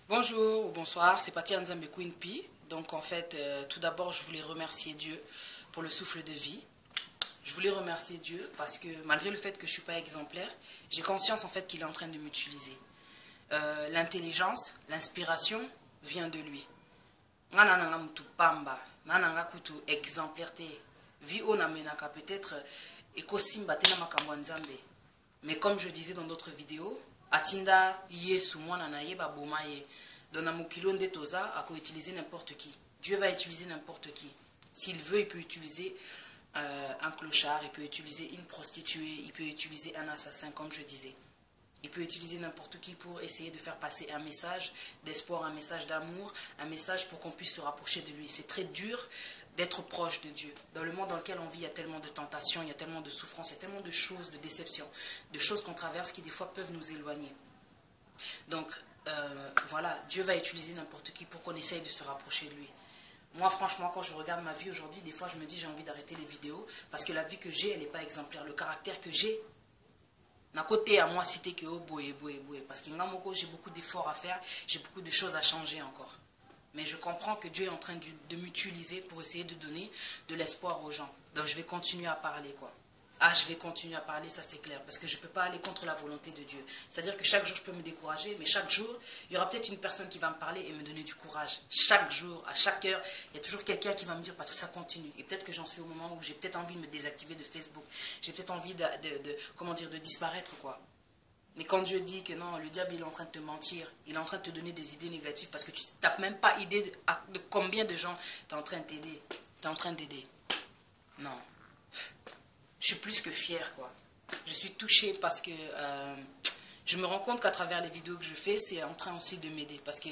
Bonjour ou bonsoir, c'est Pati Nzambe Queen P. Donc en fait, tout d'abord, je voulais remercier Dieu pour le souffle de vie. Je voulais remercier Dieu parce que malgré le fait que je ne suis pas exemplaire, j'ai conscience en fait qu'il est en train de m'utiliser. L'intelligence, l'inspiration vient de lui. Exemplarité. Vie peut-être mais comme je disais dans d'autres vidéos, Atinda Yesu mwana na yeba bomaye. Dans Namukilonde Toza, à utiliser n'importe qui. Dieu va utiliser n'importe qui. S'il veut, il peut utiliser un clochard, il peut utiliser une prostituée, il peut utiliser un assassin, comme je disais. Il peut utiliser n'importe qui pour essayer de faire passer un message d'espoir, un message d'amour, un message pour qu'on puisse se rapprocher de lui. C'est très dur d'être proche de Dieu. Dans le monde dans lequel on vit, il y a tellement de tentations, il y a tellement de souffrances, il y a tellement de choses, de déceptions, de choses qu'on traverse qui des fois peuvent nous éloigner. Donc, voilà, Dieu va utiliser n'importe qui pour qu'on essaye de se rapprocher de lui. Moi, franchement, quand je regarde ma vie aujourd'hui, des fois, je me dis j'ai envie d'arrêter les vidéos parce que la vie que j'ai, elle n'est pas exemplaire. Le caractère que j'ai, d'un côté à moi, c'était que oh, boué, parce que j'ai beaucoup d'efforts à faire, j'ai beaucoup de choses à changer encore. Mais je comprends que Dieu est en train de m'utiliser pour essayer de donner de l'espoir aux gens. Donc, je vais continuer à parler, quoi. Ah, je vais continuer à parler, ça c'est clair, parce que je ne peux pas aller contre la volonté de Dieu. C'est-à-dire que chaque jour, je peux me décourager, mais chaque jour, il y aura peut-être une personne qui va me parler et me donner du courage. Chaque jour, à chaque heure, il y a toujours quelqu'un qui va me dire, Patricia, continue. Et peut-être que j'en suis au moment où j'ai peut-être envie de me désactiver de Facebook. J'ai peut-être envie de disparaître, quoi. Mais quand Dieu dit que non, le diable il est en train de te mentir, il est en train de te donner des idées négatives parce que tu n'as même pas idée de combien de gens tu es en train d'aider. Tu es en train d'aider. Non. Je suis plus que fière, quoi. Je suis touchée parce que je me rends compte qu'à travers les vidéos que je fais, c'est en train aussi de m'aider. Parce que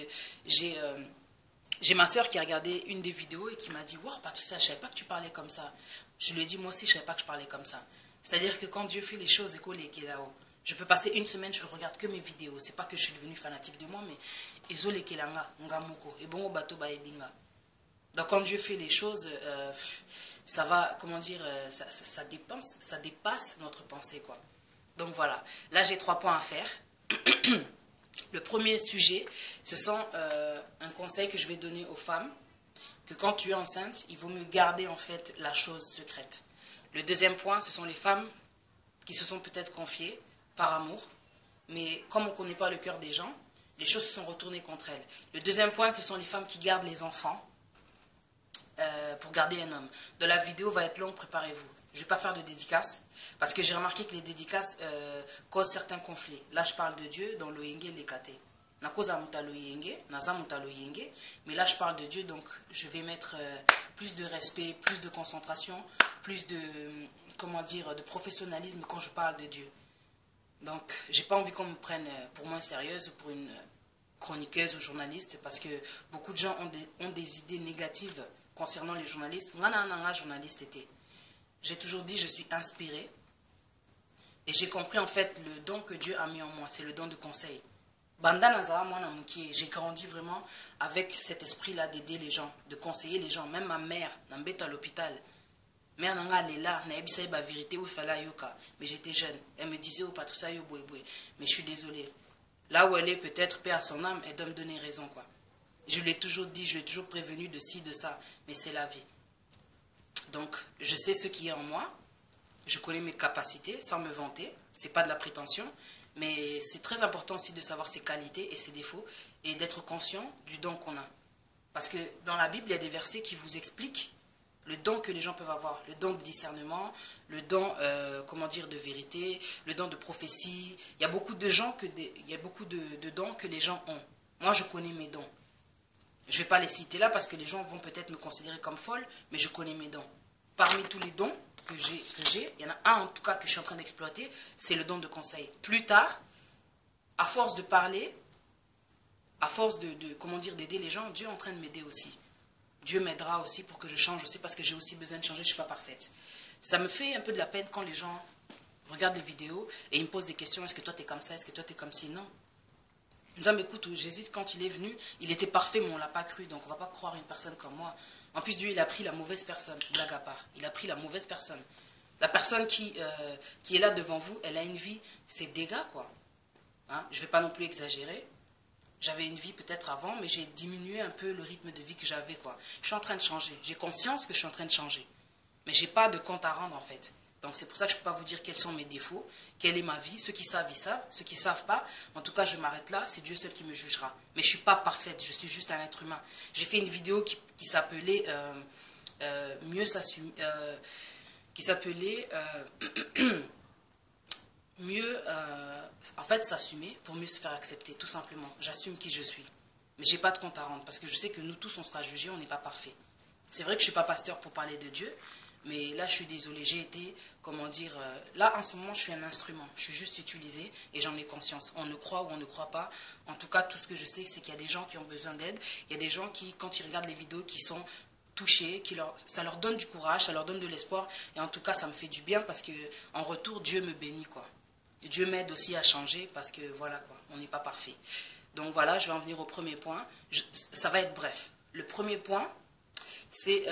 j'ai ma soeur qui a regardé une des vidéos et qui m'a dit « Wow, Patricia, je ne savais pas que tu parlais comme ça. » Je lui ai dit « Moi aussi, je ne savais pas que je parlais comme ça. » C'est-à-dire que quand Dieu fait les choses, je peux passer une semaine, je ne regarde que mes vidéos. C'est pas que je suis devenue fanatique de moi, mais donc quand Dieu fait les choses, ça va, comment dire, ça dépasse notre pensée, quoi. Donc voilà, là j'ai 3 points à faire. Le premier sujet, ce sont un conseil que je vais donner aux femmes, que quand tu es enceinte, il vaut mieux garder en fait la chose secrète. Le deuxième point, ce sont les femmes qui se sont peut-être confiées par amour, mais comme on ne connaît pas le cœur des gens, les choses se sont retournées contre elles. Le deuxième point, ce sont les femmes qui gardent les enfants pour garder un homme. De la vidéo va être longue, préparez-vous. Je ne vais pas faire de dédicaces, parce que j'ai remarqué que les dédicaces causent certains conflits. Là, je parle de Dieu dans l'Oyenge Lekate. Mais là, je parle de Dieu, donc je vais mettre plus de respect, plus de concentration, plus de, comment dire, de professionnalisme quand je parle de Dieu. Donc, j'ai pas envie qu'on me prenne pour moins sérieuse, pour une chroniqueuse ou journaliste, parce que beaucoup de gens ont des idées négatives concernant les journalistes. Moi, journaliste était. J'ai toujours dit, je suis inspirée. Et j'ai compris en fait le don que Dieu a mis en moi, c'est le don de conseil. J'ai grandi vraiment avec cet esprit-là d'aider les gens, de conseiller les gens. Même ma mère, Nambeta à l'hôpital. Mère nanga lela, na ebisa ba vérité ou fala yoka. Mais j'étais jeune. Elle me disait, oh Patricia yo boy. Mais je suis désolée. Là où elle est, peut-être, paix à son âme, elle doit me donner raison, quoi. Je l'ai toujours dit, je l'ai toujours prévenu de ci, de ça. Mais c'est la vie. Donc, je sais ce qui est en moi. Je connais mes capacités, sans me vanter. C'est pas de la prétention. Mais c'est très important aussi de savoir ses qualités et ses défauts. Et d'être conscient du don qu'on a. Parce que dans la Bible, il y a des versets qui vous expliquent le don que les gens peuvent avoir, le don de discernement, le don, comment dire, de vérité, le don de prophétie. Il y a beaucoup de gens il y a beaucoup de dons que les gens ont. Moi, je connais mes dons. Je ne vais pas les citer là parce que les gens vont peut-être me considérer comme folle, mais je connais mes dons. Parmi tous les dons que j'ai, il y en a un en tout cas que je suis en train d'exploiter, c'est le don de conseil. Plus tard, à force de parler, à force comment dire, d'aider les gens, Dieu est en train de m'aider aussi. Dieu m'aidera aussi pour que je change aussi parce que j'ai aussi besoin de changer, je ne suis pas parfaite. Ça me fait un peu de la peine quand les gens regardent les vidéos et ils me posent des questions. Est-ce que toi tu es comme ça? Est-ce que toi tu es comme ci? Non. Ils disent, mais écoute, Jésus quand il est venu, il était parfait mais on ne l'a pas cru. Donc on ne va pas croire une personne comme moi. En plus Dieu il a pris la mauvaise personne, blague à part. Il a pris la mauvaise personne. La personne qui est là devant vous, elle a une vie, c'est dégâts quoi. Hein? Je ne vais pas non plus exagérer. J'avais une vie peut-être avant, mais j'ai diminué un peu le rythme de vie que j'avais, quoi. Je suis en train de changer. J'ai conscience que je suis en train de changer. Mais je n'ai pas de compte à rendre, en fait. Donc c'est pour ça que je ne peux pas vous dire quels sont mes défauts, quelle est ma vie. Ceux qui savent, ils savent. Ceux qui ne savent pas, en tout cas, je m'arrête là. C'est Dieu seul qui me jugera. Mais je ne suis pas parfaite. Je suis juste un être humain. J'ai fait une vidéo qui s'appelait Mieux s'assumer. Qui s'appelait Mieux, en fait, s'assumer pour mieux se faire accepter, tout simplement. J'assume qui je suis. Mais j'ai pas de compte à rendre parce que je sais que nous tous, on sera jugés, on n'est pas parfait. C'est vrai que je suis pas pasteur pour parler de Dieu, mais là, je suis désolée. J'ai été, comment dire, là, en ce moment, je suis un instrument. Je suis juste utilisée et j'en ai conscience. On ne croit ou on ne croit pas. En tout cas, tout ce que je sais, c'est qu'il y a des gens qui ont besoin d'aide. Il y a des gens qui, quand ils regardent les vidéos, qui sont touchés, ça leur donne du courage, ça leur donne de l'espoir. Et en tout cas, ça me fait du bien parce que en retour, Dieu me bénit, quoi. Dieu m'aide aussi à changer parce que voilà quoi, on n'est pas parfait. Donc voilà, je vais en venir au premier point. Ça va être bref. Le premier point, c'est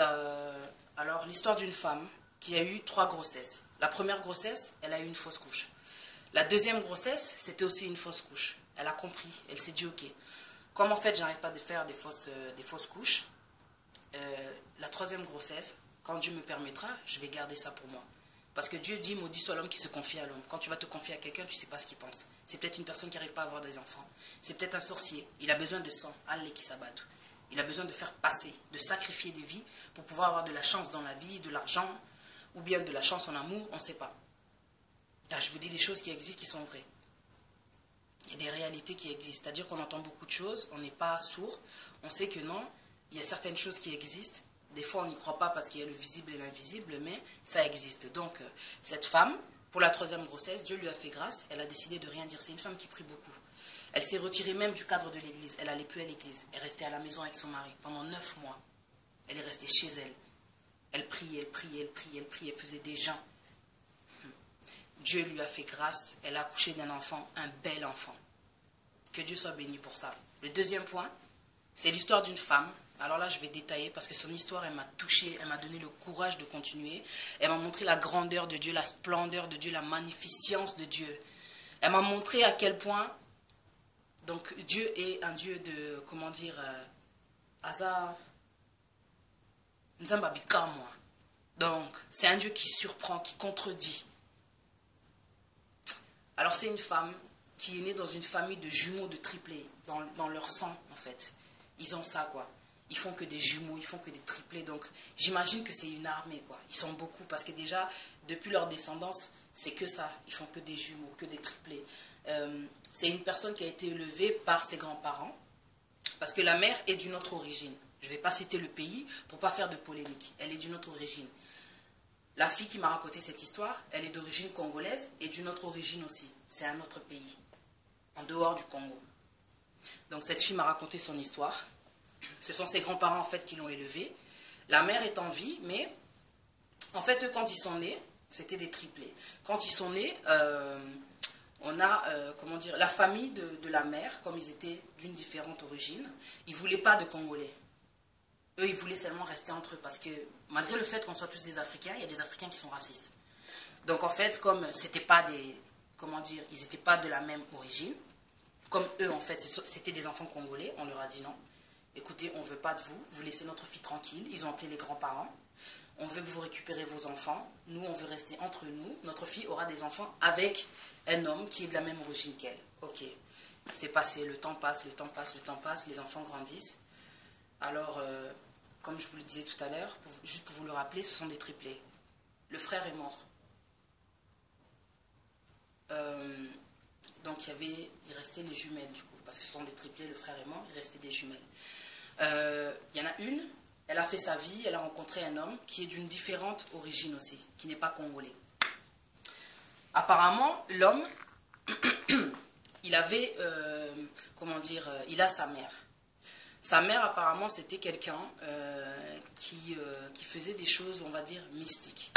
alors l'histoire d'une femme qui a eu 3 grossesses. La première grossesse, elle a eu une fausse couche. La deuxième grossesse, c'était aussi une fausse couche. Elle a compris, elle s'est dit ok. Comme en fait, j'arrête pas de faire des fausses couches, la troisième grossesse, quand Dieu me permettra, je vais garder ça pour moi. Parce que Dieu dit, maudit soit l'homme qui se confie à l'homme. Quand tu vas te confier à quelqu'un, tu ne sais pas ce qu'il pense. C'est peut-être une personne qui n'arrive pas à avoir des enfants. C'est peut-être un sorcier. Il a besoin de sang, allez qui s'abattent. Il a besoin de faire passer, de sacrifier des vies pour pouvoir avoir de la chance dans la vie, de l'argent, ou bien de la chance en amour, on ne sait pas. Là, je vous dis des choses qui existent, qui sont vraies. Il y a des réalités qui existent. C'est-à-dire qu'on entend beaucoup de choses, on n'est pas sourd. On sait que non, il y a certaines choses qui existent. Des fois, on n'y croit pas parce qu'il y a le visible et l'invisible, mais ça existe. Donc, cette femme, pour la troisième grossesse, Dieu lui a fait grâce. Elle a décidé de rien dire. C'est une femme qui prie beaucoup. Elle s'est retirée même du cadre de l'église. Elle n'allait plus à l'église. Elle restait à la maison avec son mari pendant 9 mois. Elle est restée chez elle. Elle priait, elle priait, elle priait, elle priait, elle faisait des jeûnes. Dieu lui a fait grâce. Elle a accouché d'un enfant, un bel enfant. Que Dieu soit béni pour ça. Le deuxième point, c'est l'histoire d'une femme. Alors là, je vais détailler parce que son histoire, elle m'a touchée, elle m'a donné le courage de continuer. Elle m'a montré la grandeur de Dieu, la splendeur de Dieu, la magnificence de Dieu. Elle m'a montré à quel point, donc Dieu est un Dieu de, comment dire, Asa, Nzambabika, moi. Donc, c'est un Dieu qui surprend, qui contredit. Alors, c'est une femme qui est née dans une famille de jumeaux, de triplés, dans leur sang, en fait. Ils ont ça, quoi. Ils font que des jumeaux, ils font que des triplés. Donc, j'imagine que c'est une armée, quoi. Ils sont beaucoup parce que déjà, depuis leur descendance, c'est que ça. Ils font que des jumeaux, que des triplés. C'est une personne qui a été élevée par ses grands-parents parce que la mère est d'une autre origine. Je ne vais pas citer le pays pour ne pas faire de polémique. Elle est d'une autre origine. La fille qui m'a raconté cette histoire, elle est d'origine congolaise et d'une autre origine aussi. C'est un autre pays, en dehors du Congo. Donc, cette fille m'a raconté son histoire. Ce sont ses grands-parents, en fait, qui l'ont élevée. La mère est en vie, mais, en fait, eux, quand ils sont nés, c'était des triplés. Quand ils sont nés, on a, comment dire, la famille de la mère, comme ils étaient d'une différente origine, ils ne voulaient pas de Congolais. Eux, ils voulaient seulement rester entre eux, parce que, malgré le fait qu'on soit tous des Africains, il y a des Africains qui sont racistes. Donc, en fait, comme c'était pas des, comment dire, ils n'étaient pas de la même origine, comme eux, en fait, c'était des enfants congolais, on leur a dit non. Écoutez, on ne veut pas de vous, vous laissez notre fille tranquille. Ils ont appelé les grands-parents. On veut que vous récupérez vos enfants. Nous, on veut rester entre nous. Notre fille aura des enfants avec un homme qui est de la même origine qu'elle. Ok, c'est passé, le temps passe, le temps passe, le temps passe, les enfants grandissent. Alors, comme je vous le disais tout à l'heure, juste pour vous le rappeler, ce sont des triplés. Le frère est mort. Donc, il restait les jumelles, du coup, parce que ce sont des triplés, le frère est mort, il restait des jumelles. Il y en a une, elle a fait sa vie, elle a rencontré un homme qui est d'une différente origine aussi, qui n'est pas congolais. Apparemment, l'homme, il avait, comment dire, il a sa mère. Sa mère, apparemment, c'était quelqu'un qui faisait des choses, on va dire, mystiques.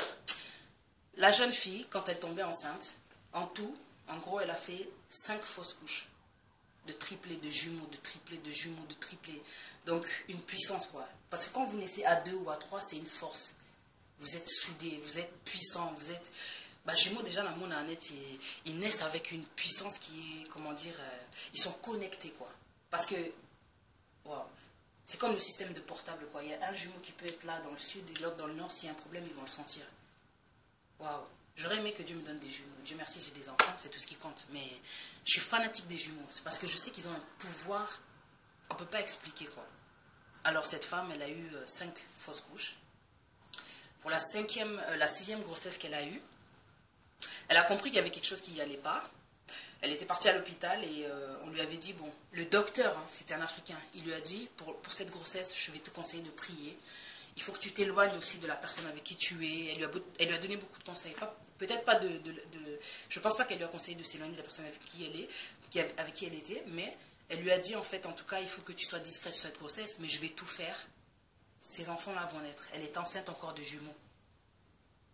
La jeune fille, quand elle tombait enceinte, en tout, en gros, elle a fait 5 fausses couches. De triplés, de jumeaux, de triplés, de jumeaux, de triplés. Donc, une puissance, quoi. Parce que quand vous naissez à 2 ou à 3, c'est une force. Vous êtes soudés, vous êtes puissants, vous êtes... Bah, jumeaux, déjà, dans mon année, ils naissent avec une puissance qui est, comment dire, ils sont connectés, quoi. Parce que, wow, c'est comme le système de portable, quoi. Il y a un jumeau qui peut être là dans le sud et l'autre dans le nord. S'il y a un problème, ils vont le sentir. Waouh. J'aurais aimé que Dieu me donne des jumeaux. Dieu merci, j'ai des enfants, c'est tout ce qui compte. Mais je suis fanatique des jumeaux. C'est parce que je sais qu'ils ont un pouvoir qu'on ne peut pas expliquer, quoi. Alors cette femme, elle a eu 5 fausses couches. Pour la sixième grossesse qu'elle a eue, elle a compris qu'il y avait quelque chose qui n'y allait pas. Elle était partie à l'hôpital et on lui avait dit, bon, le docteur, hein, c'était un Africain, il lui a dit, pour cette grossesse, je vais te conseiller de prier. Il faut que tu t'éloignes aussi de la personne avec qui tu es. Elle lui a donné beaucoup de conseils. Peut-être pas je ne pense pas qu'elle lui a conseillé de s'éloigner de la personne avec qui elle était, mais elle lui a dit, en fait, en tout cas, il faut que tu sois discrète sur cette grossesse, mais je vais tout faire. Ces enfants-là vont naître. Elle est enceinte encore de jumeaux.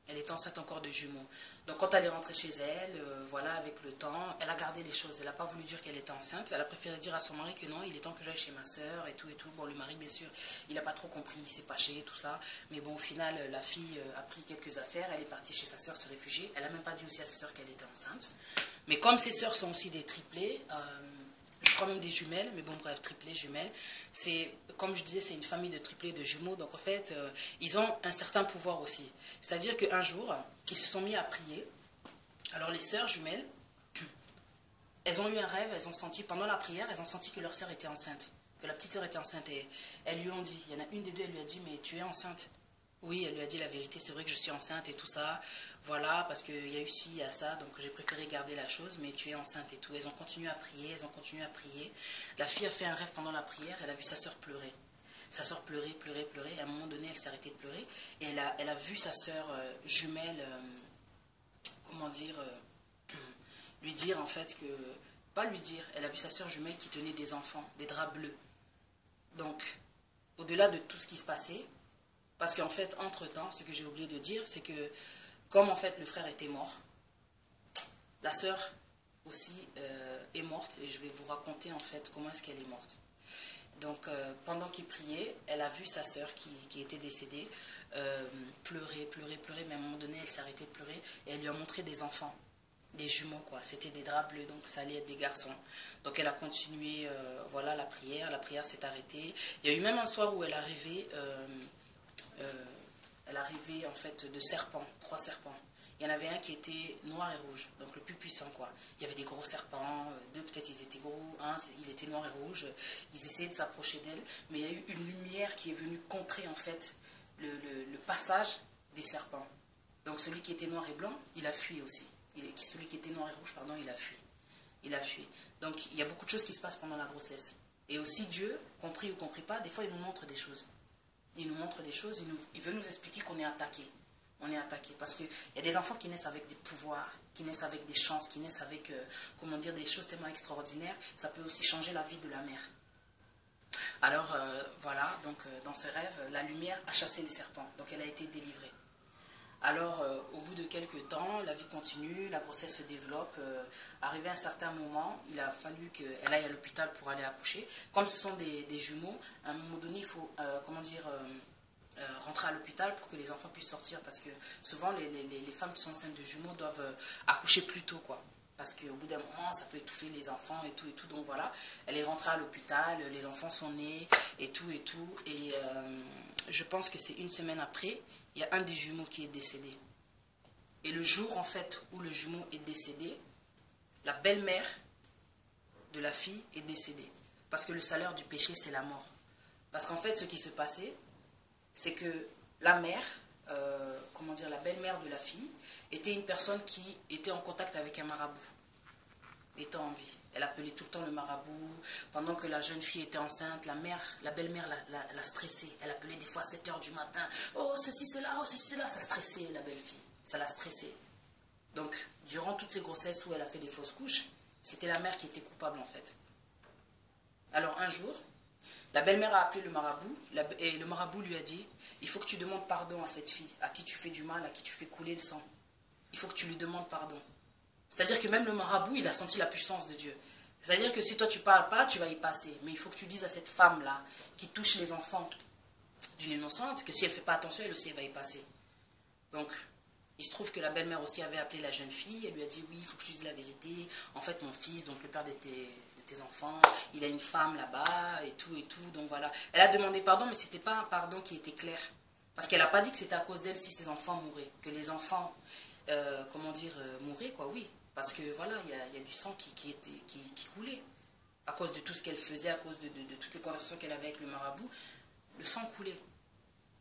Elle est enceinte encore de jumeaux. Donc quand elle est rentrée chez elle, voilà, avec le temps, elle a gardé les choses. Elle n'a pas voulu dire qu'elle était enceinte. Elle a préféré dire à son mari que non, il est temps que j'aille chez ma soeur et tout et tout. Bon, le mari, bien sûr, il n'a pas trop compris, il s'est fâché, tout ça. Mais bon, au final, la fille a pris quelques affaires. Elle est partie chez sa soeur se réfugier. Elle n'a même pas dit aussi à sa soeur qu'elle était enceinte. Mais comme ses soeurs sont aussi des triplés, je crois même des jumelles, mais bon, bref, triplés, jumelles. C'est, comme je disais, c'est une famille de triplés, de jumeaux. Donc, en fait, ils ont un certain pouvoir aussi. C'est-à-dire qu'un jour, ils se sont mis à prier. Alors, les sœurs jumelles, elles ont eu un rêve, elles ont senti, pendant la prière, elles ont senti que leur sœur était enceinte, que la petite sœur était enceinte. Et elles lui ont dit, il y en a une des deux, elle lui a dit, mais tu es enceinte. Oui, elle lui a dit la vérité, c'est vrai que je suis enceinte et tout ça. Voilà, parce qu'il y a eu ci, il y a ça, donc j'ai préféré garder la chose, mais tu es enceinte et tout. Elles ont continué à prier, elles ont continué à prier. La fille a fait un rêve pendant la prière, elle a vu sa soeur pleurer. Sa soeur pleurer, pleurer, pleurer. Et à un moment donné, elle s'est arrêtée de pleurer. Et elle a vu sa soeur jumelle, comment dire, lui dire en fait que, pas lui dire, elle a vu sa soeur jumelle qui tenait des enfants, des draps bleus. Donc, au-delà de tout ce qui se passait, parce qu'en fait, entre-temps, ce que j'ai oublié de dire, c'est que comme en fait le frère était mort, la sœur aussi est morte, et je vais vous raconter en fait comment est-ce qu'elle est morte. Donc pendant qu'il priait, elle a vu sa sœur qui était décédée pleurer, pleurer, pleurer, mais à un moment donné elle s'est arrêtée de pleurer et elle lui a montré des enfants, des jumeaux quoi, c'était des draps bleus, donc ça allait être des garçons. Donc elle a continué, voilà la prière s'est arrêtée. Il y a eu même un soir où elle a rêvé... elle arrivait en fait de serpents, 3 serpents. Il y en avait un qui était noir et rouge, donc le plus puissant quoi. Il y avait des gros serpents, 2 peut-être ils étaient gros, un il était noir et rouge. Ils essayaient de s'approcher d'elle, mais il y a eu une lumière qui est venue contrer en fait le passage des serpents. Donc celui qui était noir et blanc, il a fui aussi. Celui qui était noir et rouge, pardon, il a fui. Il a fui. Donc il y a beaucoup de choses qui se passent pendant la grossesse. Et aussi Dieu, compris ou compris pas, des fois il nous montre des choses. Il nous montre des choses, il veut nous expliquer qu'on est attaqué. On est attaqué parce qu'il y a des enfants qui naissent avec des pouvoirs, qui naissent avec des chances, qui naissent avec, comment dire, des choses tellement extraordinaires. Ça peut aussi changer la vie de la mère. Alors, voilà, donc dans ce rêve, la lumière a chassé les serpents. Donc elle a été délivrée. Alors, au bout de quelques temps, la vie continue, la grossesse se développe. Arrivé à un certain moment, il a fallu qu'elle aille à l'hôpital pour aller accoucher. Comme ce sont des jumeaux, à un moment donné, il faut, comment dire, rentrer à l'hôpital pour que les enfants puissent sortir. Parce que souvent, les femmes qui sont enceintes de jumeaux doivent accoucher plus tôt, quoi. Parce qu'au bout d'un moment, ça peut étouffer les enfants et tout, et tout. Donc voilà, elle est rentrée à l'hôpital, les enfants sont nés et tout, et tout. Et je pense que c'est une semaine après, il y a un des jumeaux qui est décédé. Et le jour, en fait, où le jumeau est décédé, la belle-mère de la fille est décédée. Parce que le salaire du péché, c'est la mort. Parce qu'en fait, ce qui se passait, c'est que la mère, comment dire, la belle-mère de la fille, était une personne qui était en contact avec un marabout, étant en vie. Elle appelait tout le temps le marabout. Pendant que la jeune fille était enceinte, la belle-mère la stressait. Elle appelait des fois à 7 h du matin. Oh, ceci, cela, oh, ceci, cela. Ça stressait la belle-fille. Ça la stressait. Donc, durant toutes ces grossesses où elle a fait des fausses couches, c'était la mère qui était coupable en fait. Alors un jour, la belle-mère a appelé le marabout et le marabout lui a dit, il faut que tu demandes pardon à cette fille, à qui tu fais du mal, à qui tu fais couler le sang. Il faut que tu lui demandes pardon. C'est-à-dire que même le marabout, il a senti la puissance de Dieu. C'est-à-dire que si toi tu ne parles pas, tu vas y passer. Mais il faut que tu dises à cette femme-là, qui touche les enfants d'une innocente, que si elle ne fait pas attention, elle aussi elle va y passer. Donc, il se trouve que la belle-mère aussi avait appelé la jeune fille, elle lui a dit, oui, il faut que je dise la vérité. En fait, mon fils, donc le père de tes tes enfants, il a une femme là-bas, et tout, donc voilà. Elle a demandé pardon, mais c'était pas un pardon qui était clair. Parce qu'elle n'a pas dit que c'était à cause d'elle si ses enfants mouraient. Que les enfants, mouraient, quoi, oui. Parce que voilà, il y a du sang qui coulait. À cause de tout ce qu'elle faisait, à cause de toutes les conversations qu'elle avait avec le marabout, le sang coulait.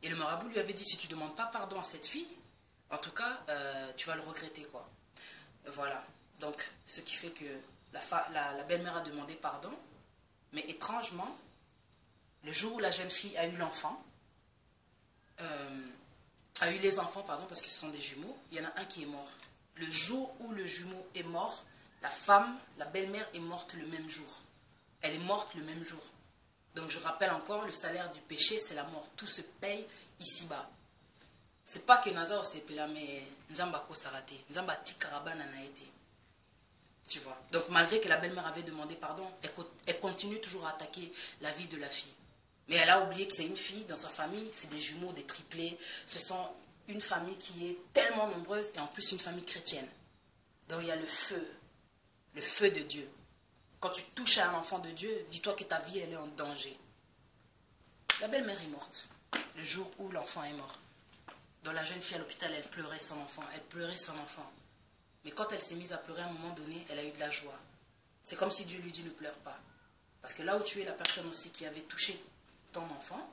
Et le marabout lui avait dit, si tu ne demandes pas pardon à cette fille, en tout cas, tu vas le regretter, quoi. Voilà. Donc, ce qui fait que la belle-mère a demandé pardon, mais étrangement, le jour où la jeune fille a eu l'enfant, a eu les enfants, pardon, parce que ce sont des jumeaux, il y en a un qui est mort. Le jour où le jumeau est mort, la femme, la belle-mère est morte le même jour. Elle est morte le même jour. Donc je rappelle encore, le salaire du péché, c'est la mort. Tout se paye ici-bas. C'est pas que Nazar s'est là, mais Nzamba ko sarate. Nzamba ti karabana na été. Tu vois. Donc malgré que la belle-mère avait demandé pardon, elle continue toujours à attaquer la vie de la fille. Mais elle a oublié que c'est une fille, dans sa famille, c'est des jumeaux, des triplés. Ce sont une famille qui est tellement nombreuse et en plus une famille chrétienne. Donc il y a le feu de Dieu. Quand tu touches à un enfant de Dieu, dis-toi que ta vie, elle est en danger. La belle-mère est morte, le jour où l'enfant est mort. Donc la jeune fille à l'hôpital, elle pleurait son enfant, Mais quand elle s'est mise à pleurer à un moment donné, elle a eu de la joie. C'est comme si Dieu lui dit ne pleure pas. Parce que là où tu es, la personne aussi qui avait touché ton enfant,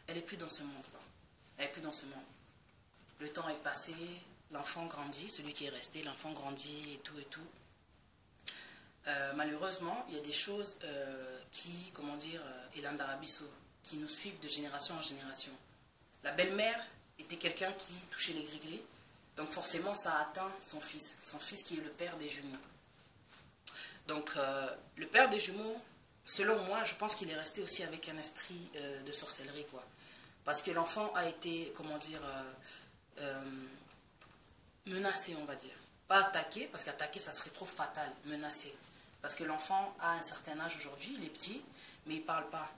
elle n'est plus dans ce monde. Elle n'est plus dans ce monde. Le temps est passé, l'enfant grandit, celui qui est resté, l'enfant grandit et tout. Malheureusement, il y a des choses qui nous suivent de génération en génération. La belle-mère était quelqu'un qui touchait les gris-gris, donc forcément ça a atteint son fils qui est le père des jumeaux. Donc le père des jumeaux, selon moi, je pense qu'il est resté aussi avec un esprit de sorcellerie, quoi. Parce que l'enfant a été, menacé, on va dire. Pas attaqué, parce qu'attaquer, ça serait trop fatal, menacé. Parce que l'enfant a un certain âge aujourd'hui, il est petit, mais il ne parle pas.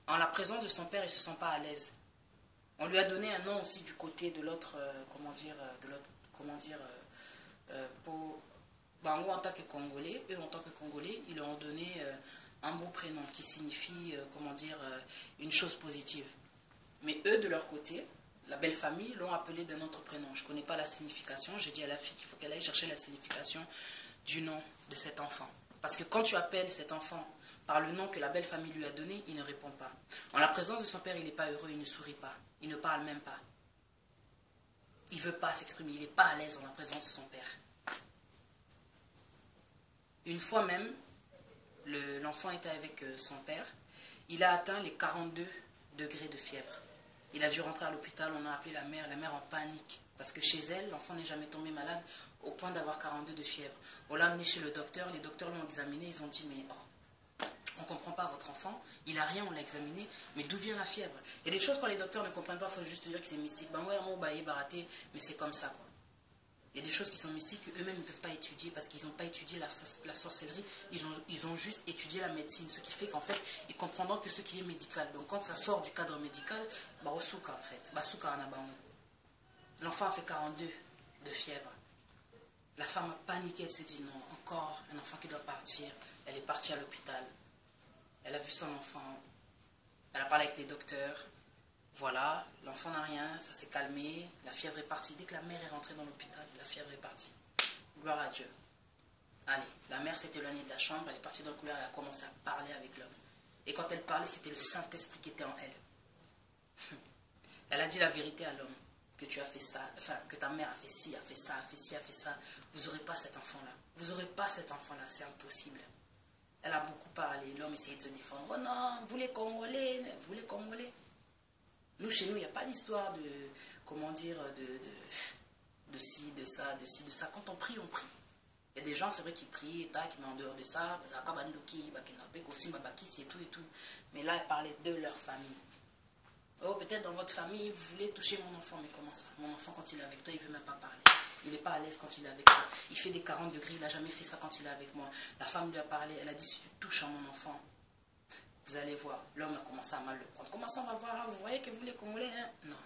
En la présence de son père, il ne se sent pas à l'aise. On lui a donné un nom aussi du côté de l'autre, Bango en tant que Congolais, eux en tant que Congolais, ils leur ont donné un beau prénom qui signifie, une chose positive. Mais eux, de leur côté, la belle famille l'ont appelé d'un autre prénom. Je ne connais pas la signification. J'ai dit à la fille qu'il faut qu'elle aille chercher la signification du nom de cet enfant. Parce que quand tu appelles cet enfant par le nom que la belle famille lui a donné, il ne répond pas. En la présence de son père, il n'est pas heureux, il ne sourit pas. Il ne parle même pas. Il ne veut pas s'exprimer, il n'est pas à l'aise en la présence de son père. Une fois même, l'enfant était avec son père. Il a atteint les 42 degrés de fièvre. Il a dû rentrer à l'hôpital, on a appelé la mère en panique. Parce que chez elle, l'enfant n'est jamais tombé malade au point d'avoir 42 de fièvre. On l'a amené chez le docteur, les docteurs l'ont examiné, ils ont dit mais on ne comprend pas votre enfant, il n'a rien, on l'a examiné, mais d'où vient la fièvre? Il y a des choses quand les docteurs ne comprennent pas, il faut juste dire que c'est mystique. Mais c'est comme ça, quoi. Il y a des choses qui sont mystiques qu'eux-mêmes ne peuvent pas étudier parce qu'ils n'ont pas étudié la sorcellerie, ils ont juste étudié la médecine, ce qui fait qu'en fait, ils comprendront que ce qui est médical. Donc quand ça sort du cadre médical, Barosuka en fait, Basuka Anabango. L'enfant a fait 42 de fièvre. La femme a paniqué, elle s'est dit non, encore un enfant qui doit partir. Elle est partie à l'hôpital. Elle a vu son enfant. Elle a parlé avec les docteurs. Voilà, l'enfant n'a rien, ça s'est calmé, la fièvre est partie. Dès que la mère est rentrée dans l'hôpital, la fièvre est partie. Gloire à Dieu. Allez, la mère s'est éloignée de la chambre, elle est partie dans le couloir, elle a commencé à parler avec l'homme. Et quand elle parlait, c'était le Saint-Esprit qui était en elle. Elle a dit la vérité à l'homme, que tu as fait ça, enfin, que ta mère a fait ci, a fait ça, a fait ci, a fait ça. Vous n'aurez pas cet enfant-là. Vous n'aurez pas cet enfant-là, c'est impossible. Elle a beaucoup parlé, l'homme essayait de se défendre. Oh non, vous les Congolais, vous les Congolais. Nous, chez nous, il n'y a pas d'histoire de, de ci, de ça, de ci, de ça. Quand on prie, on prie. Il y a des gens, c'est vrai, qui prient, mais en dehors de ça, et tout et tout. Mais là, elle parlait de leur famille. Oh, peut-être dans votre famille, vous voulez toucher mon enfant, mais comment ça? Mon enfant, quand il est avec toi, il ne veut même pas parler. Il n'est pas à l'aise quand il est avec toi. Il fait des 40 degrés, il n'a jamais fait ça quand il est avec moi. La femme lui a parlé, elle a dit, si tu touches à mon enfant, vous allez voir. L'homme a commencé à mal le prendre. Comment ça, on va voir, hein? Vous voyez que vous les Congolais, hein? Non.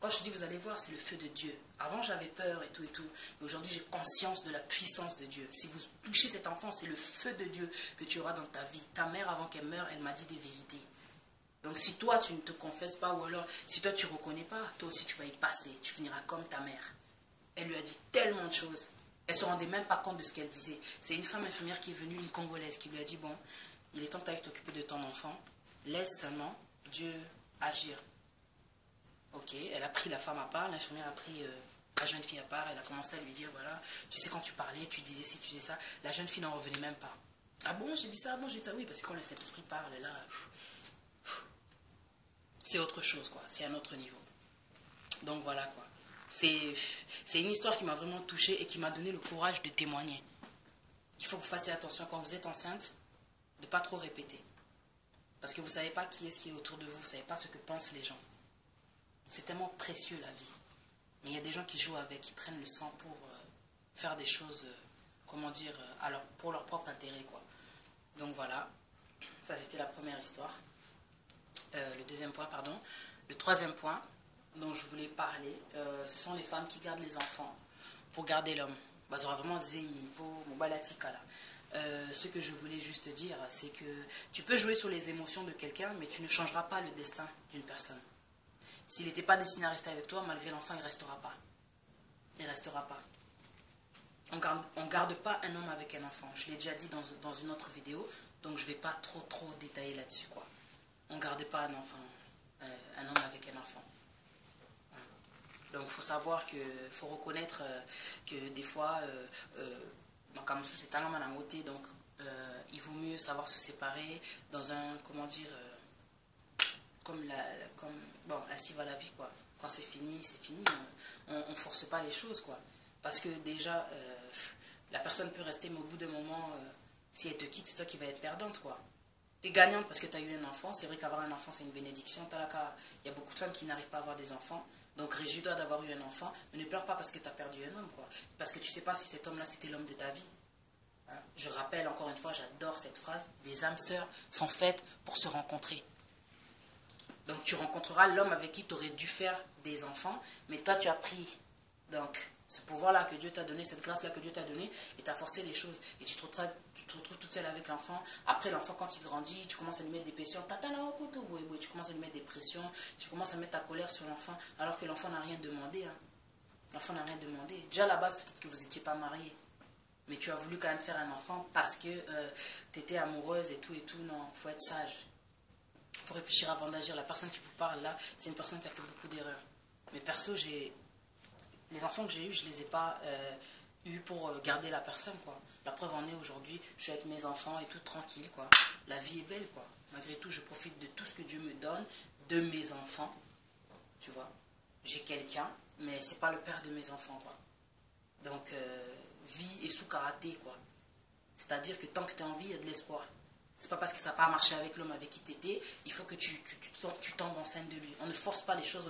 Quand je dis vous allez voir, c'est le feu de Dieu. Avant, j'avais peur et tout. Mais aujourd'hui, j'ai conscience de la puissance de Dieu. Si vous touchez cet enfant, c'est le feu de Dieu que tu auras dans ta vie. Ta mère, avant qu'elle meure, elle m'a dit des vérités. Donc si toi, tu ne te confesses pas, ou alors si toi, tu ne reconnais pas, toi aussi, tu vas y passer. Tu finiras comme ta mère. Elle lui a dit tellement de choses. Elle ne se rendait même pas compte de ce qu'elle disait. C'est une femme infirmière qui est venue, une Congolaise, qui lui a dit, bon, il est temps que tu ailles t'occuper de ton enfant. Laisse seulement Dieu agir. Ok, elle a pris la femme à part, l'infirmière a pris la jeune fille à part, elle a commencé à lui dire, voilà, tu sais quand tu parlais, tu disais ci, tu disais ça. La jeune fille n'en revenait même pas. Ah bon, j'ai dit ça, bon, j'ai dit ça, oui, parce que quand le Saint-Esprit parle, là, c'est autre chose, quoi, c'est un autre niveau. Donc voilà, quoi. C'est une histoire qui m'a vraiment touchée et qui m'a donné le courage de témoigner. Il faut que vous fassiez attention quand vous êtes enceinte, de ne pas trop répéter. Parce que vous ne savez pas qui est-ce qui est autour de vous, vous ne savez pas ce que pensent les gens. C'est tellement précieux la vie. Mais il y a des gens qui jouent avec, qui prennent le sang pour faire des choses, comment dire, alors, pour leur propre intérêt, quoi. Donc voilà, ça c'était la première histoire. Le deuxième point, pardon. Le troisième point dont je voulais parler, ce sont les femmes qui gardent les enfants pour garder l'homme. Ce que je voulais juste dire, c'est que tu peux jouer sur les émotions de quelqu'un, mais tu ne changeras pas le destin d'une personne. S'il n'était pas destiné à rester avec toi, malgré l'enfant, il ne restera pas. Il ne restera pas. On ne garde pas un homme avec un enfant. Je l'ai déjà dit dans une autre vidéo, donc je ne vais pas trop détailler là-dessus, quoi. On ne garde pas un enfant, un homme avec un enfant. Donc il faut savoir que, faut reconnaître que des fois, donc il vaut mieux savoir se séparer dans un, comment dire, bon, ainsi va la vie, quoi. Quand c'est fini, on ne force pas les choses, quoi. Parce que déjà, la personne peut rester, mais au bout d'un moment, si elle te quitte, c'est toi qui vas être perdante, quoi. Tu es gagnante parce que tu as eu un enfant. C'est vrai qu'avoir un enfant, c'est une bénédiction. Il y a beaucoup de femmes qui n'arrivent pas à avoir des enfants. Donc réjouis-toi d'avoir eu un enfant. Mais ne pleure pas parce que tu as perdu un homme, quoi. Parce que tu ne sais pas si cet homme-là, c'était l'homme de ta vie. Hein? Je rappelle encore une fois, j'adore cette phrase. Des âmes sœurs sont faites pour se rencontrer. Donc tu rencontreras l'homme avec qui tu aurais dû faire des enfants, mais toi tu as pris donc ce pouvoir-là que Dieu t'a donné, cette grâce-là que Dieu t'a donnée, et tu as forcé les choses. Et tu te retrouves toute seule avec l'enfant. Après l'enfant, quand il grandit, tu commences à lui mettre des pressions, tu commences à lui mettre des pressions, tu commences à mettre ta colère sur l'enfant, alors que l'enfant n'a rien demandé. Hein. L'enfant n'a rien demandé. Déjà à la base, peut-être que vous n'étiez pas mariés, mais tu as voulu quand même faire un enfant parce que tu étais amoureuse et tout. Non, il faut être sage. Il faut réfléchir avant d'agir. La personne qui vous parle là, c'est une personne qui a fait beaucoup d'erreurs. Mais perso, les enfants que j'ai eus, je ne les ai pas eus pour garder la personne, quoi. La preuve en est aujourd'hui, je suis avec mes enfants et tout tranquille, quoi. La vie est belle, quoi. Malgré tout, je profite de tout ce que Dieu me donne, de mes enfants, tu vois. J'ai quelqu'un, mais c'est pas le père de mes enfants, quoi. Donc, vie est sous karaté, quoi. C'est-à-dire que tant que tu es en vie, il y a de l'espoir. C'est pas parce que ça n'a pas marché avec l'homme avec qui tu étais, il faut que tu tombes enceinte de lui. On ne force pas les choses,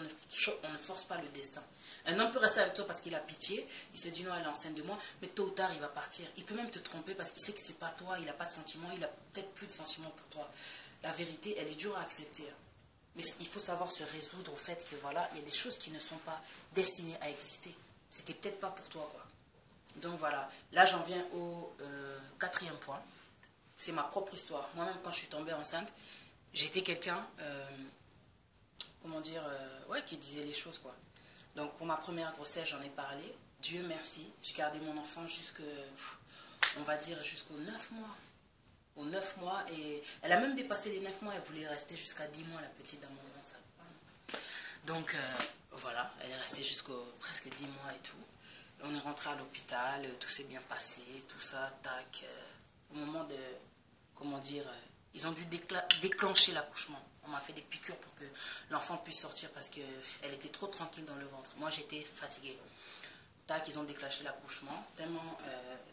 on ne force pas le destin. Un homme peut rester avec toi parce qu'il a pitié, il se dit non, elle est enceinte de moi, mais tôt ou tard, il va partir. Il peut même te tromper parce qu'il sait que c'est pas toi, il n'a pas de sentiments, il a peut-être plus de sentiments pour toi. La vérité, elle est dure à accepter. Mais il faut savoir se résoudre au fait que voilà, il y a des choses qui ne sont pas destinées à exister. C'était peut-être pas pour toi, quoi. Donc voilà, là j'en viens au quatrième point. C'est ma propre histoire. Moi-même, quand je suis tombée enceinte, j'étais quelqu'un, comment dire, ouais, qui disait les choses, quoi. Donc, pour ma première grossesse, j'en ai parlé. Dieu merci, j'ai gardé mon enfant on va dire, jusqu'aux 9 mois. Aux 9 mois, et elle a même dépassé les 9 mois, elle voulait rester jusqu'à 10 mois, la petite, dans mon ventre. Donc, voilà, elle est restée jusqu'aux presque 10 mois et tout. On est rentré à l'hôpital, tout s'est bien passé, tout ça, tac. Au moment de, comment dire, ils ont dû déclencher l'accouchement. On m'a fait des piqûres pour que l'enfant puisse sortir parce qu'elle était trop tranquille dans le ventre. Moi, j'étais fatiguée. Tac, ils ont déclenché l'accouchement. Tellement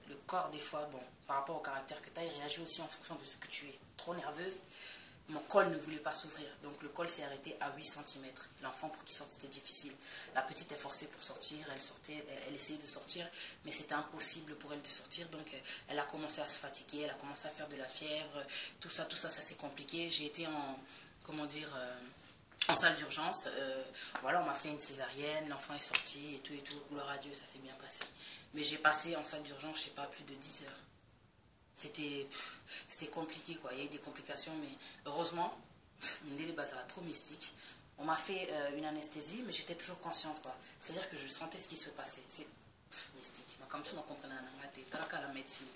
le corps, des fois, bon, par rapport au caractère que tu as, il réagit aussi en fonction de ce que tu es. Trop nerveuse. Mon col ne voulait pas s'ouvrir, donc le col s'est arrêté à 8 cm. L'enfant, pour qu'il sorte, c'était difficile. La petite est forcée pour sortir, elle essayait de sortir, mais c'était impossible pour elle de sortir. Donc elle a commencé à se fatiguer, elle a commencé à faire de la fièvre, tout ça, ça s'est compliqué. J'ai été en, comment dire, en salle d'urgence. Voilà, on m'a fait une césarienne, l'enfant est sorti et tout, gloire à Dieu, ça s'est bien passé. Mais j'ai passé en salle d'urgence, je sais pas, plus de 10 heures. C'était compliqué, quoi. Il y a eu des complications, mais heureusement, les bases trop mystique. On m'a fait une anesthésie, mais j'étais toujours consciente, quoi. C'est-à-dire que je sentais ce qui se passait. C'est mystique. Comme ça, on comprenait la médecine.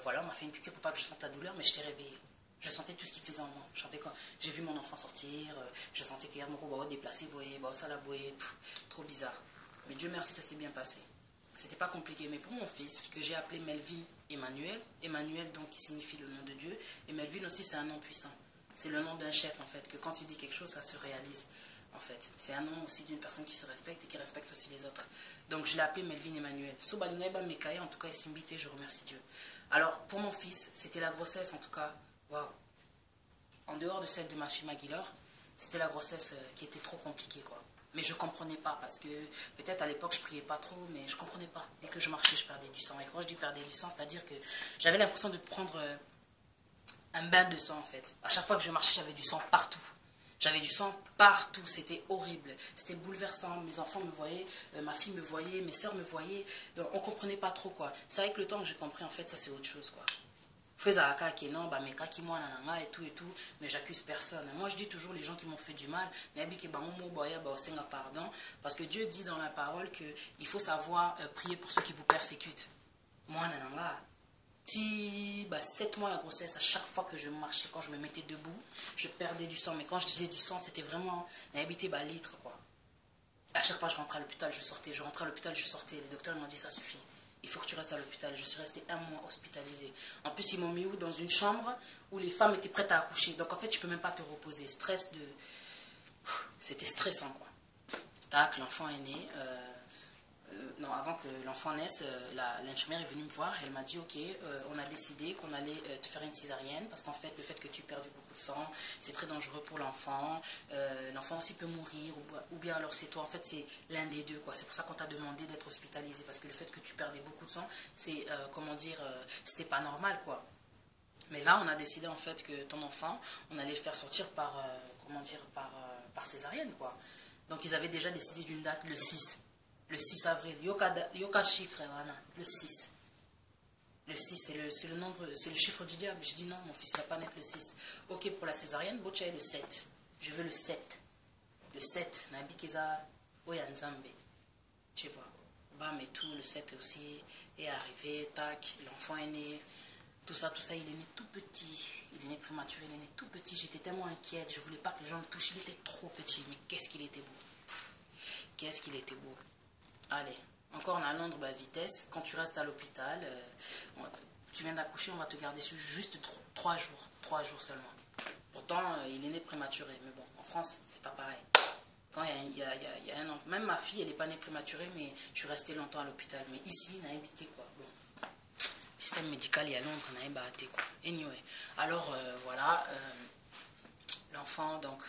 Voilà, on m'a fait une piqûre pour pas que je sente la douleur, mais j'étais réveillée. Je sentais tout ce qu'il faisait en moi. Quand j'ai vu mon enfant sortir, je sentais qu'il y a mon corps déplacé, ça l'a trop bizarre. Mais Dieu merci, ça s'est bien passé. C'était pas compliqué, mais pour mon fils, que j'ai appelé Melvin Emmanuel, Emmanuel donc qui signifie le nom de Dieu, et Melvin aussi c'est un nom puissant. C'est le nom d'un chef en fait, que quand il dit quelque chose, ça se réalise. En fait, c'est un nom aussi d'une personne qui se respecte et qui respecte aussi les autres. Donc je l'ai appelé Melvin Emmanuel. En tout cas, je remercie Dieu. Alors pour mon fils, c'était la grossesse en tout cas. Waouh! En dehors de celle de ma fille Maguilor, c'était la grossesse qui était trop compliquée, quoi. Mais je ne comprenais pas, parce que peut-être à l'époque je priais pas trop, mais je ne comprenais pas. Dès que je marchais, je perdais du sang. Et quand je dis perdais du sang, c'est-à-dire que j'avais l'impression de prendre un bain de sang, en fait. À chaque fois que je marchais, j'avais du sang partout. J'avais du sang partout, c'était horrible, c'était bouleversant. Mes enfants me voyaient, ma fille me voyait, mes soeurs me voyaient. Donc on ne comprenait pas trop, quoi. C'est avec le temps que j'ai compris, en fait, ça c'est autre chose, quoi. Mais j'accuse personne. Moi je dis toujours les gens qui m'ont fait du mal, pardon, parce que Dieu dit dans la parole qu'il faut savoir prier pour ceux qui vous persécutent. Moi, 7 mois de grossesse, à chaque fois que je marchais, quand je me mettais debout, je perdais du sang. Mais quand je disais du sang, c'était vraiment habité litre, quoi. À chaque fois je rentrais à l'hôpital, je sortais, je rentrais à l'hôpital, je sortais. Les docteurs m'ont dit ça suffit. Il faut que tu restes à l'hôpital. Je suis restée 1 mois hospitalisée. En plus, ils m'ont mis dans une chambre où les femmes étaient prêtes à accoucher. Donc, en fait, tu ne peux même pas te reposer. C'était stressant, quoi. Tac, l'enfant est né. Non, avant que l'enfant naisse, l'infirmière est venue me voir. Elle m'a dit, ok, on a décidé qu'on allait te faire une césarienne. Parce qu'en fait, le fait que tu perdes beaucoup de sang, c'est très dangereux pour l'enfant. L'enfant aussi peut mourir. Ou bien alors c'est toi. En fait, c'est l'un des deux, quoi. C'est pour ça qu'on t'a demandé d'être hospitalisé. Parce que le fait que tu perdais beaucoup de sang, c'est, c'était pas normal, quoi. Mais là, on a décidé, en fait, que ton enfant, on allait le faire sortir par césarienne, quoi. Donc, ils avaient déjà décidé d'une date, le 6. Le 6 avril, yoka chiffre, le 6. Le 6, c'est le nombre, c'est le chiffre du diable. Je dis non, mon fils ne va pas naître le 6. Ok, pour la césarienne, Bocha est le 7. Je veux le 7. Le 7, Nabikeza Oyanzambe. Tu vois. Bam et tout, le 7 aussi est arrivé, tac, l'enfant est né. Tout ça, il est né tout petit. Il est né prématuré, il est né tout petit. J'étais tellement inquiète, je ne voulais pas que les gens me touchent. Il était trop petit, mais qu'est-ce qu'il était beau. Qu'est-ce qu'il était beau. Allez, encore en allant à vitesse, quand tu restes à l'hôpital, tu viens d'accoucher, on va te garder juste 3 jours. 3 jours seulement. Pourtant, il est né prématuré. Mais bon, en France, c'est pas pareil. Quand il y a un an, même ma fille, elle n'est pas née prématurée, mais je suis restée longtemps à l'hôpital. Mais ici, on a habité, quoi. Bon, système médical, il y a Londres, on a habité, quoi. Anyway, alors, voilà, l'enfant, donc...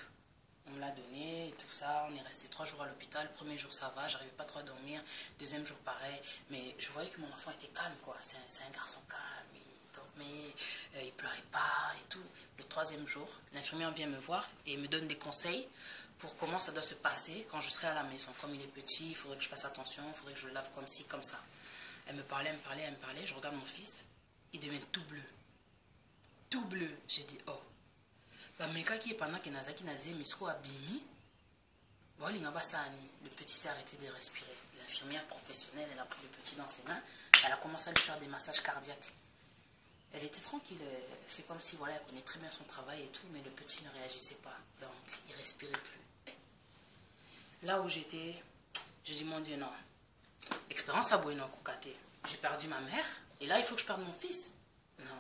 On me l'a donné et tout ça, on est resté 3 jours à l'hôpital. Premier jour ça va, j'arrivais pas trop à dormir. Deuxième jour pareil, mais je voyais que mon enfant était calme, quoi. C'est un garçon calme, il dormait, il pleurait pas et tout. Le 3e jour, l'infirmière vient me voir et me donne des conseils pour comment ça doit se passer quand je serai à la maison. Comme il est petit, il faudrait que je fasse attention, il faudrait que je le lave comme ci, comme ça. Elle me parlait, je regarde mon fils, il devient tout bleu. Tout bleu, j'ai dit oh. Pendant que Nazaki Nazé Misro Abimi, le petit s'est arrêté de respirer. L'infirmière professionnelle, elle a pris le petit dans ses mains, elle a commencé à lui faire des massages cardiaques. Elle était tranquille, elle fait comme si voilà, elle connaît très bien son travail et tout, mais le petit ne réagissait pas, donc il ne respirait plus. Là où j'étais, j'ai dit mon Dieu, non. Expérience à Bouénon Koukate. J'ai perdu ma mère, et là il faut que je perde mon fils. Non.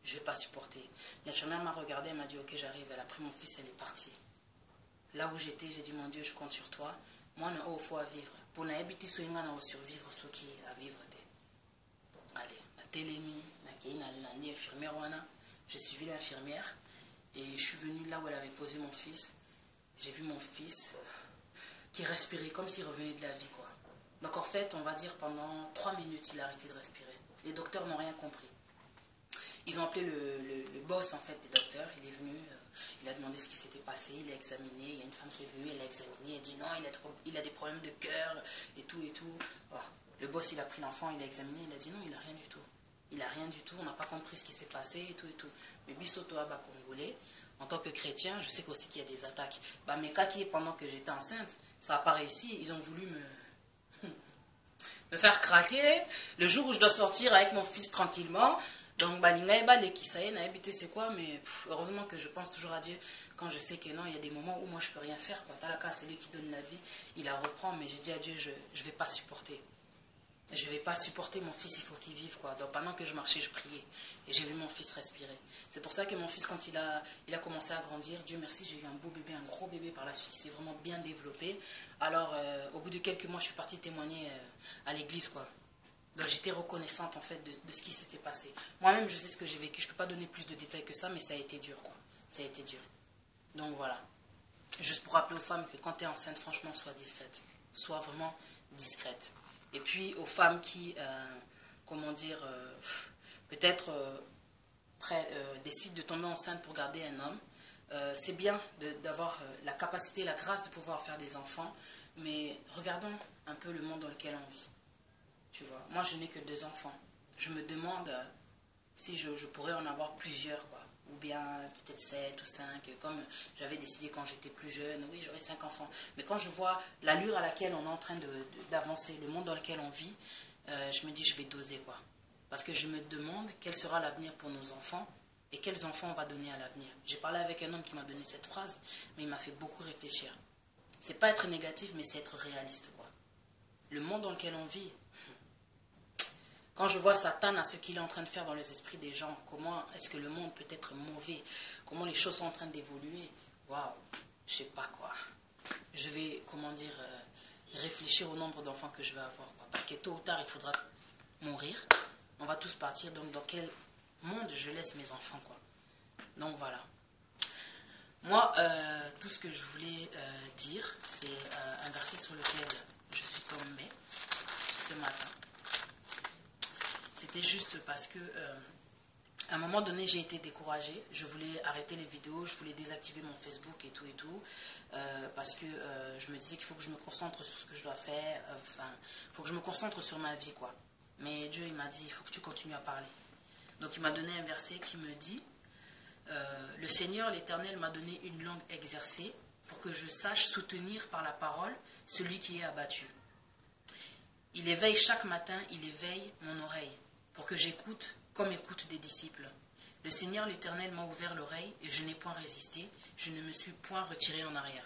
Je ne vais pas supporter. L'infirmière m'a regardé, elle m'a dit ok j'arrive, elle a pris mon fils, elle est partie. Là où j'étais, j'ai dit mon Dieu je compte sur toi. Moi il faut à vivre. Pour n'habiter sur une survivre ce qui à vivre. Allez, la télémie, l'infirmière, j'ai suivi l'infirmière et je suis venu là où elle avait posé mon fils. J'ai vu mon fils qui respirait comme s'il revenait de la vie, quoi. Donc en fait, on va dire pendant 3 minutes, il a arrêté de respirer. Les docteurs n'ont rien compris. Ils ont appelé le boss en fait des docteurs, il est venu, il a demandé ce qui s'était passé, il a examiné, il y a une femme qui est venue, elle a examiné, elle dit non, il a des problèmes de cœur, et tout, et tout. Oh, le boss, il a pris l'enfant, il a examiné, il a dit non, il n'a rien du tout. Il n'a rien du tout, on n'a pas compris ce qui s'est passé, et tout, et tout. Mais Bisoto Abba Congolais, en tant que chrétien, je sais aussi qu'il y a des attaques. Bah, mes kaki, pendant que j'étais enceinte, ça n'a pas réussi, ils ont voulu me faire craquer. Le jour où je dois sortir avec mon fils tranquillement, donc les kisaye n'a habité c'est quoi, mais heureusement que je pense toujours à Dieu quand je sais que non, il y a des moments où moi je peux rien faire. Talaka, c'est lui qui donne la vie, il la reprend, mais j'ai dit à Dieu, je ne vais pas supporter. Je ne vais pas supporter mon fils, il faut qu'il vive, quoi. Donc pendant que je marchais, je priais. Et j'ai vu mon fils respirer. C'est pour ça que mon fils, quand il a commencé à grandir, Dieu merci, j'ai eu un beau bébé, un gros bébé par la suite. Il s'est vraiment bien développé. Alors, au bout de quelques mois, je suis partie témoigner à l'église, quoi. Donc j'étais reconnaissante, en fait, de ce qui s'était passé. Moi-même, je sais ce que j'ai vécu. Je ne peux pas donner plus de détails que ça, mais ça a été dur, quoi. Ça a été dur. Donc voilà. Juste pour rappeler aux femmes que quand tu es enceinte, franchement, sois discrète. Sois vraiment discrète. Et puis aux femmes qui, comment dire, peut-être décident de tomber enceinte pour garder un homme, c'est bien d'avoir la capacité, la grâce de pouvoir faire des enfants, mais regardons un peu le monde dans lequel on vit. Tu vois, moi je n'ai que 2 enfants. Je me demande si je pourrais en avoir plusieurs, quoi. Ou bien peut-être 7 ou 5, comme j'avais décidé quand j'étais plus jeune, oui, j'aurais 5 enfants. Mais quand je vois l'allure à laquelle on est en train d'avancer, le monde dans lequel on vit, je me dis, je vais doser, quoi. Parce que je me demande quel sera l'avenir pour nos enfants et quels enfants on va donner à l'avenir. J'ai parlé avec un homme qui m'a donné cette phrase, mais il m'a fait beaucoup réfléchir. C'est pas être négatif, mais c'est être réaliste, quoi. Le monde dans lequel on vit, quand je vois Satan à ce qu'il est en train de faire dans les esprits des gens, comment est-ce que le monde peut être mauvais, comment les choses sont en train d'évoluer, waouh, je sais pas quoi. Je vais, comment dire, réfléchir au nombre d'enfants que je vais avoir, quoi. Parce que tôt ou tard, il faudra mourir. On va tous partir, donc dans quel monde je laisse mes enfants, quoi. Donc voilà. Moi, tout ce que je voulais dire, c'est un verset sur lequel je suis tombée ce matin. C'était juste parce que à un moment donné, j'ai été découragée. Je voulais arrêter les vidéos, je voulais désactiver mon Facebook et tout, parce que je me disais qu'il faut que je me concentre sur ce que je dois faire, enfin, il faut que je me concentre sur ma vie, quoi. Mais Dieu, il m'a dit, il faut que tu continues à parler. Donc il m'a donné un verset qui me dit, le Seigneur, l'Éternel, m'a donné une langue exercée pour que je sache soutenir par la parole celui qui est abattu. Il éveille chaque matin, il éveille mon oreille, pour que j'écoute comme écoutent des disciples. Le Seigneur l'Éternel m'a ouvert l'oreille et je n'ai point résisté, je ne me suis point retiré en arrière.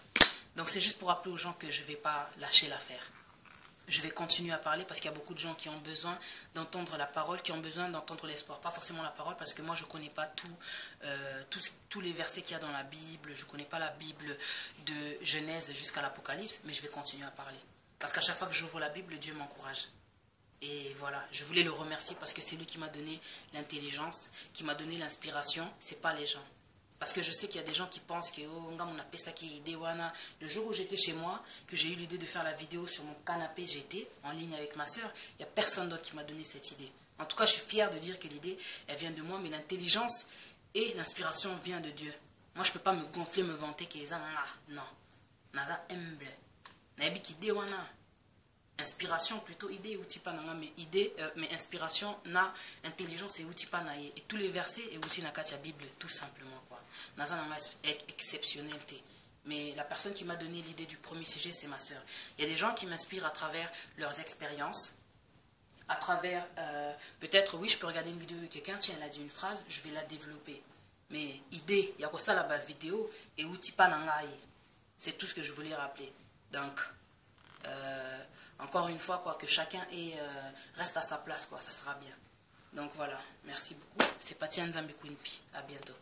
Donc c'est juste pour rappeler aux gens que je ne vais pas lâcher l'affaire. Je vais continuer à parler parce qu'il y a beaucoup de gens qui ont besoin d'entendre la parole, qui ont besoin d'entendre l'espoir. Pas forcément la parole parce que moi je ne connais pas tous les versets qu'il y a dans la Bible, je ne connais pas la Bible de Genèse jusqu'à l'Apocalypse, mais je vais continuer à parler. Parce qu'à chaque fois que j'ouvre la Bible, Dieu m'encourage. Et voilà, je voulais le remercier parce que c'est lui qui m'a donné l'intelligence, qui m'a donné l'inspiration, c'est pas les gens. Parce que je sais qu'il y a des gens qui pensent que le jour où j'étais chez moi, que j'ai eu l'idée de faire la vidéo sur mon canapé, j'étais en ligne avec ma soeur, il n'y a personne d'autre qui m'a donné cette idée. En tout cas, je suis fière de dire que l'idée, elle vient de moi, mais l'intelligence et l'inspiration vient de Dieu. Moi, je ne peux pas me gonfler, me vanter que non. Naza humble. Inspiration plutôt idée outil pananga mais idée mais inspiration na intelligence et outil panaye et tous les versets et outil na katia Bible tout simplement quoi. Naza nanga exceptionnalité. Mais la personne qui m'a donné l'idée du premier sujet, c'est ma soeur. Il y a des gens qui m'inspirent à travers leurs expériences, à travers peut-être oui je peux regarder une vidéo de quelqu'un, tiens elle a dit une phrase, je vais la développer. Mais idée, il y a quoi ça là-bas vidéo et outil pananga. C'est tout ce que je voulais rappeler. Donc, encore une fois, quoi, que chacun reste à sa place, quoi, ça sera bien. Donc voilà, merci beaucoup. C'est Patia Nzambi Queen Pi. À bientôt.